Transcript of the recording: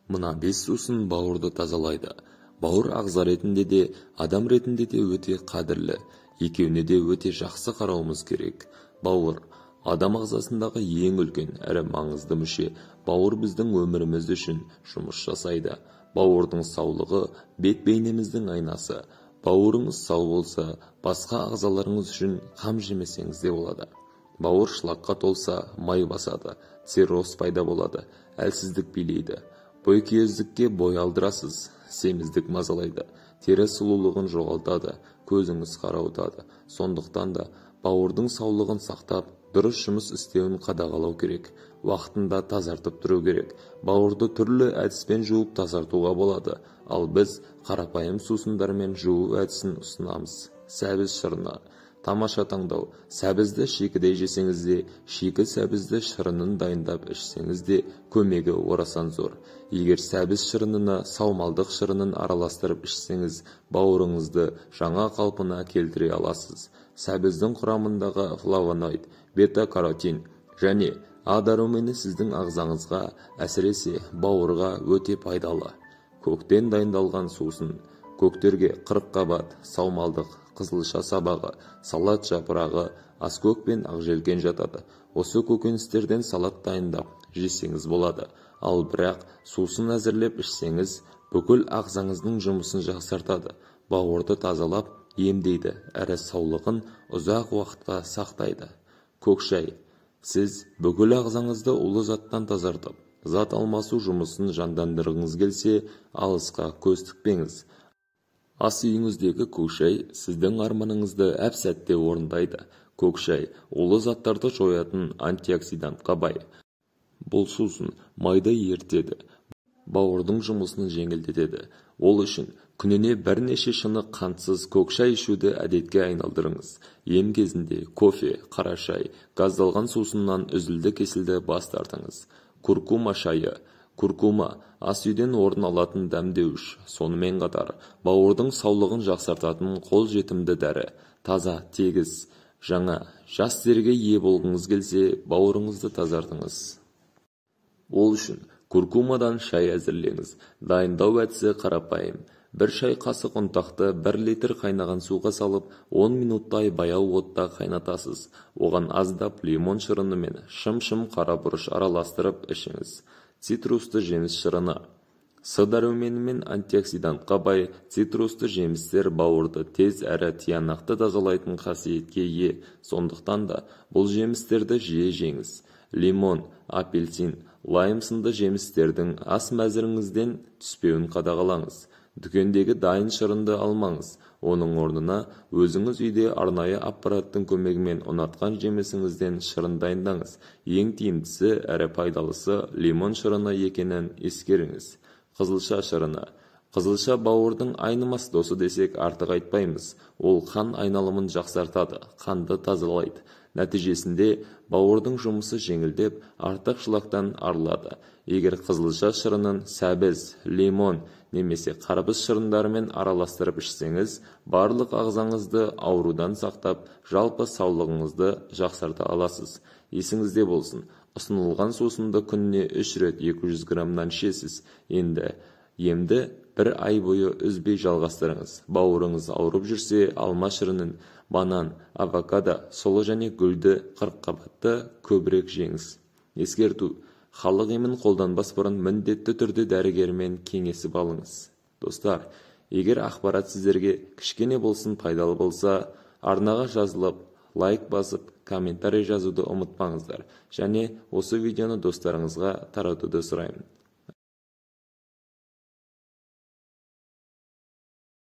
Мына 5 сусын бауырды тазалайды. Бауыр ағза ретінде де, адам ретінде де өте қадірлі. Екеуіне де өте жақсы қарауымыз керек. Бауыр адам ағзасындағы ең үлкен әрі маңызды мүше. Бауыр біздің өміріміз үшін жұмыс жасайды. Бауырдың саулығы бет бейнеміздің айнасы. Бауырыңыз сау болса, басқа ағзаларыңыз үшін қам жемесеңіз де болады. Бауыр шлакқа толса, май басады, цирроз пайда болады, әлсіздік билейді. Бойкүйездікке бой алдырасыз, семіздік мазалайды, тері сұлулығын жоғалтады, көзіңіз қарауытады. Сондықтан да бауырдың саулығын сақтап, дұрыс жұмыс істеуін қадағалау керек. Уақытында тазартып тұру керек. Бауырды түрлі әдіспен жуып тазартуға болады, ал біз қарапайым сусындармен жуу әдісін ұсынамыз. Сәбіз шырыны. Тамаша таңдау. Сәбізді шикідей жесеңіз де, шикі сәбізді шырынын дайындап ішсеңіз де көмегі орасан зор. Егер сәбіз шырынына саумалдық шырынын араластырып ішсеңіз, бауырыңызды жаңа қалпына келтіре аласыз. Сәбіздің құрамындағы флавоноид, бета-каротин және А дәрумені сіздің ағзаңызға, әсіресе бауырға өте пайдалы. Көктен дайындалған сусын. Көктерге қырыққабат, саумалдық, қызылша сабағы, салат жапырағы, аскөк пен ақжелкен жатады. Осы көкөністерден салат дайындап жесеңіз болады. Ал бірақ сусын әзірлеп ішсеңіз, бүкіл ағзаңыздың жұмысын жақсартады. Бауырды тазалап, емдейді, әрі саулығын ұзақ уақытқа сақтайды. Көк шай. Сіз бүкіл ағзаңызды улы заттан тазартып, зат алмасу жұмысын жандандырғыңыз келсе, алысқа көз тікпеңіз. Ас үйіңіздегі көк шай сіздің арманыңызды әп-сәтте орындайды. Көк шай улы заттарды жоятын антиоксидантқа бай. Бұл сусын майды ерітеді, бауырдың жұмысын жеңілдетеді. Ол үшін күніне бірнеше шыны қантсыз көк шай ішуді әдетке айналдырыңыз. Ем кезінде кофе, қара шай, газдалған сусыннан үзілді-кесілді бас тартыңыз. Куркума шайы. Куркума ас үйден орын алатын дәмдеуіш, сонымен қатар бауырдың саулығын жақсартатын қолжетімді дәрі. Таза, тегіс, жаңа, жас теріге ие болғыңыз келсе, бауырыңызды тазартыңыз. Ол үшін куркумадан шай әзірлеңіз. Дайындау әдісі қарапайым. 1 шай қасық ұнтақты 1 литр қайнаған суға салып, 10 минуттай баяу отта қайнатасыз. Оған аздап лимон шырыны мен шым-шым қара бұрыш араластырып ішіңіз. Цитрусты жеміс шырыны. С дәрумені мен антиоксидантқа бай цитрусты жемістер бауырды тез әрі тиянақты тазалайтын қасиетке ие. Сондықтан да бұл жемістерді жиі жеңіз. Лимон, апельсин, лайм сынды жемістердің ас мәзіріңізден түспеуін қадағалаңыз. Дүкендегі дайын шырынды алмаңыз. Оның орнына өзіңіз үйде арнайы аппараттың көмегімен ұнатқан жемісіңізден шырын дайындаңыз. Ең тиімдісі әрі пайдалысы лимон шырыны екенін ескеріңіз. Қызылша шырыны. Қызылша бауырдың айнымас досы десек артық айтпаймыз. Ол қан айналымын жақсартады, қанды тазалайды. Нәтижесінде бауырдың жұмысы жеңілдеп, артық шлактан арылады. Егер қызылша шырынын сәбіз, лимон немесе қарбыз шырындарымен араластырып ішсеңіз, барлық ағзаңызды аурудан сақтап, жалпы саулығыңызды жақсарта аласыз. Есіңізде болсын, ұсынылған сусынды күніне 3 рет 200 граммнан ішесіз. Енді емді 1 ай бойы үзбей жалғастырыңыз. Бауырыңыз ауырып жүрсе, алма шырынын, банан, авокадо, сұлы және гүлді қырыққабатты көбірек жеңіз. Ескерту. Халық емін қолданбас бұрын міндетті түрде дәрігермен кеңесіп алыңыз. Достар, егер ақпарат сіздерге кішкене болсын пайдалы болса, арнаға жазылып, лайк басып, комментарий жазуды ұмытпаңыздар. Және осы видеоны достарыңызға таратуды сұраймын.